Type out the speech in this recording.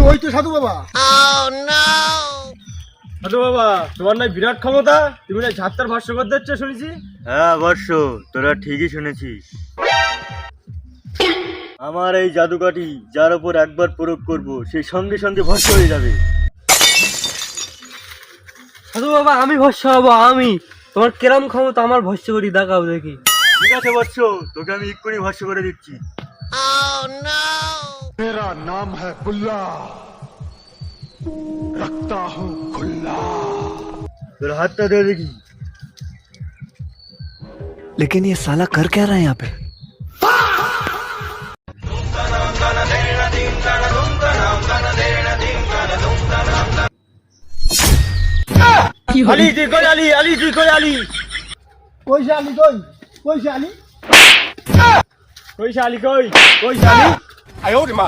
ওই তো সাধু বাবা। সাধু বাবা, তোমার নাই বিরাট ক্ষমতা, তুমি না ঝাত্তার ভাষ্য করতে যাচ্ছ শুনেছি। হ্যাঁ বর্ষ, তোরা ঠিকই শুনেছিস। আমার এই জাদুকাঠি যার উপর একবার প্রয়োগ করব সে সঙ্গে সঙ্গে ভস্ম হয়ে যাবে। সাধু বাবা, আমি ভস্য হবো। আমি তোমার কেরাম ক্ষমতা, আমার ভস্য করি দেখাও দেখি। ঠিক আছে বর্ষ, তোকে আমি এক্ষুনি ভস্ম করে দিচ্ছি। मेरा नाम है बुल्ला, रखता हूँ खुल्ला। তোর হাতটা দে দেখি। लेकिन ये साला कर क्या रहा है यहाँ पे? আলী তুই কই, আলী আলী তুই কই, আলী কই সে আলি, কই কই সে আলি? কইছে আলী, কই কইছে আলী। 哎呦我的妈！